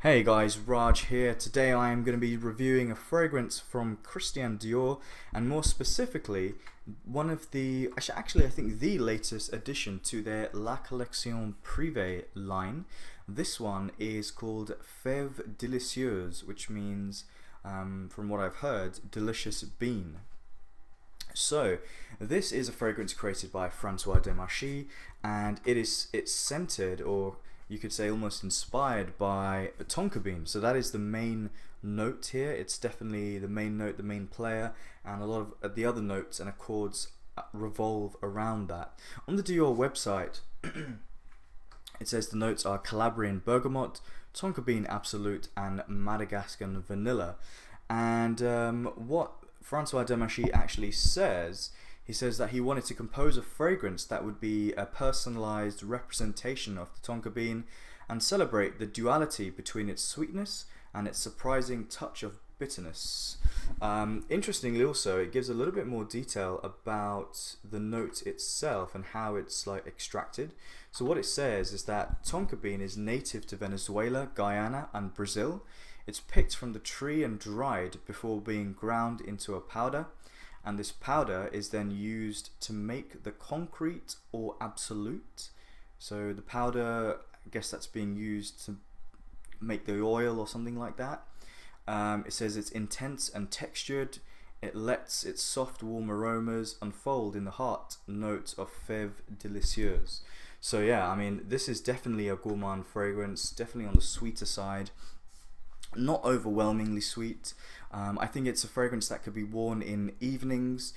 Hey guys, Raj here. Today I am going to be reviewing a fragrance from Christian Dior, and more specifically, one of the, actually I think the latest addition to their La Collection Privée line. This one is called Fève Délicieuse, which means, from what I've heard, delicious bean. So, this is a fragrance created by Francois Demarchi, and it's scented, or you could say almost inspired by a tonka bean. So that is the main note here. It's definitely the main note, the main player, and a lot of the other notes and accords revolve around that. On the Dior website, it says the notes are Calabrian bergamot, tonka bean absolute, and Madagascan vanilla. And what Francois Demarchi actually says, he says that he wanted to compose a fragrance that would be a personalized representation of the tonka bean and celebrate the duality between its sweetness and its surprising touch of bitterness. Interestingly also, it gives a little bit more detail about the note itself and how it's like extracted. So what it says is that tonka bean is native to Venezuela, Guyana and Brazil. It's picked from the tree and dried before being ground into a powder, and this powder is then used to make the concrete or absolute. So the powder, I guess that's being used to make the oil or something like that. It says it's intense and textured. It lets its soft, warm aromas unfold in the heart notes of Fève Délicieuse. So yeah, I mean, this is definitely a gourmand fragrance, definitely on the sweeter side. Not overwhelmingly sweet. I think it's a fragrance that could be worn in evenings,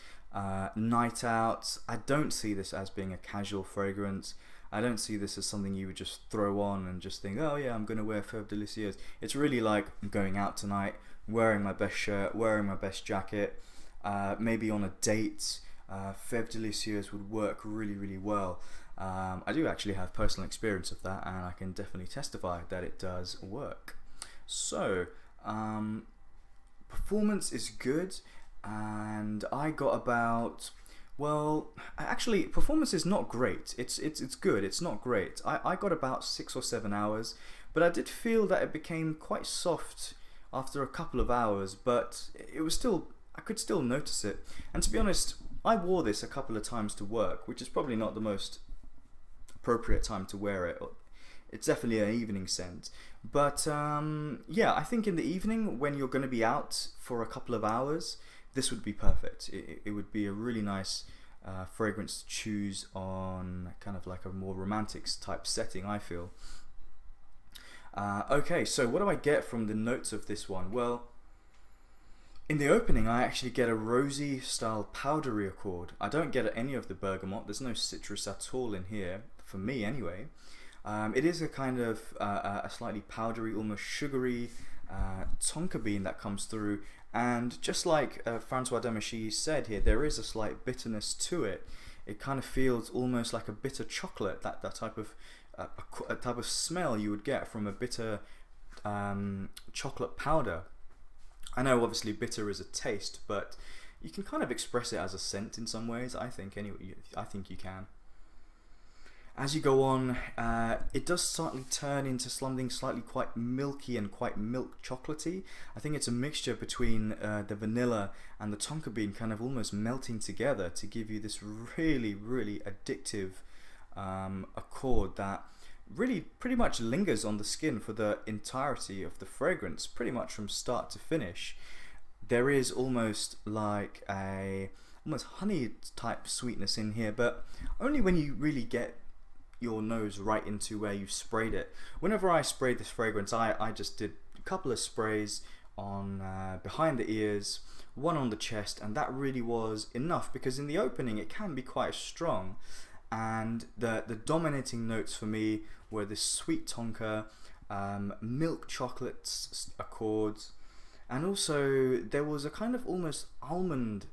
night outs. I don't see this as being a casual fragrance. I don't see this as something you would just throw on and just think, oh yeah, I'm going to wear Fève Délicieuse. It's really like I'm going out tonight, wearing my best shirt, wearing my best jacket, maybe on a date. Fève Délicieuse would work really, really well. I do actually have personal experience of that, and I can definitely testify that it does work. So, performance is good, and I got about, well, actually, performance is not great. It's good. It's not great. I got about 6 or 7 hours, but I did feel that it became quite soft after a couple of hours. But it was still, I could still notice it. And to be honest, I wore this a couple of times to work, which is probably not the most appropriate time to wear it. It's definitely an evening scent. But yeah, I think in the evening when you're going to be out for a couple of hours, this would be perfect. It would be a really nice fragrance to choose on kind of like a more romantic type setting, I feel. Okay, so what do I get from the notes of this one? Well, in the opening I actually get a rosy style powdery accord. I don't get any of the bergamot. There's no citrus at all in here, for me anyway. It is a kind of a slightly powdery, almost sugary tonka bean that comes through, and just like Francois Demarchi said here, there is a slight bitterness to it. It kind of feels almost like a bitter chocolate, that type of a type of smell you would get from a bitter chocolate powder. I know obviously bitter is a taste, but you can kind of express it as a scent in some ways. I think anyway. I think you can. As you go on, it does slightly turn into something slightly quite milky and quite milk chocolatey. I think it's a mixture between the vanilla and the tonka bean kind of almost melting together to give you this really, really addictive accord that really pretty much lingers on the skin for the entirety of the fragrance, pretty much from start to finish. There is almost like a almost honey type sweetness in here, but only when you really get your nose right into where you've sprayed it. Whenever I sprayed this fragrance, I just did a couple of sprays on behind the ears, one on the chest, and that really was enough, because in the opening it can be quite strong, and the dominating notes for me were this sweet tonka, milk chocolate accords, and also there was a kind of almost almond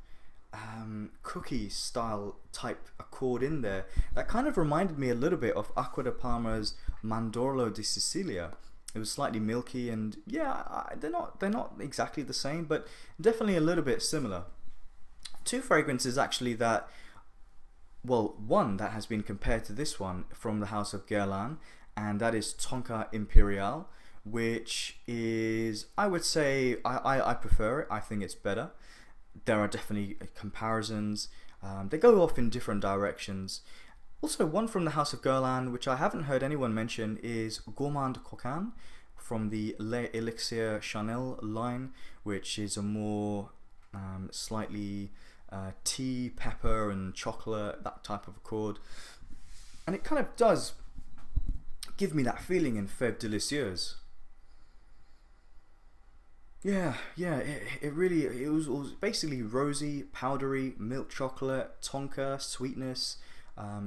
cookie style type accord in there that kind of reminded me a little bit of Acqua di Parma's Mandorlo di Sicilia. It was slightly milky, and yeah, they're not exactly the same, but definitely a little bit similar. Two fragrances actually that, well, one that has been compared to this one from the house of Guerlain, and that is Tonka Imperial, which is, I would say, I prefer it. I think it's better. There are definitely comparisons. They go off in different directions. Also, one from the House of Guerlain, which I haven't heard anyone mention, is Gourmand Coquin from the Les Elixir Chanel line, which is a more slightly tea, pepper and chocolate, that type of accord. And it kind of does give me that feeling in Fève Délicieuse. Yeah, it really, it was basically rosy, powdery, milk chocolate, tonka, sweetness,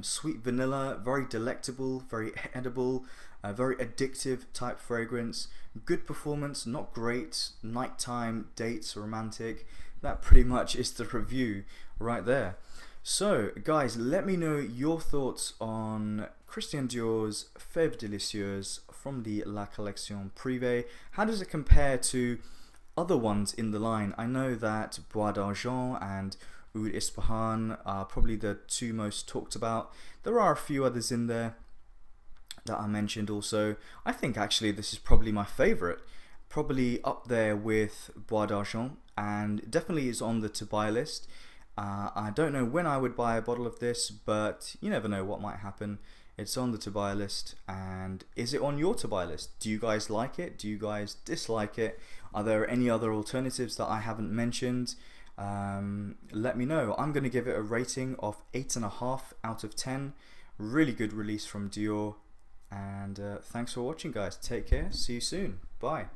sweet vanilla, very delectable, very edible, very addictive type fragrance. Good performance, not great, nighttime, dates, romantic. That pretty much is the review right there. So guys, let me know your thoughts on Christian Dior's Fève Délicieuse from the La Collection Privée. How does it compare to other ones in the line? I know that Bois d'Argent and Oud Ispahan are probably the two most talked about. There are a few others in there that I mentioned also. I think actually this is probably my favorite, probably up there with Bois d'Argent, and definitely is on the to buy list. I don't know when I would buy a bottle of this, but you never know what might happen. It's on the to buy list. And is it on your to buy list? Do you guys like it? Do you guys dislike it? Are there any other alternatives that I haven't mentioned? Let me know. I'm going to give it a rating of 8.5 out of 10. Really good release from Dior. And thanks for watching, guys. Take care. See you soon. Bye.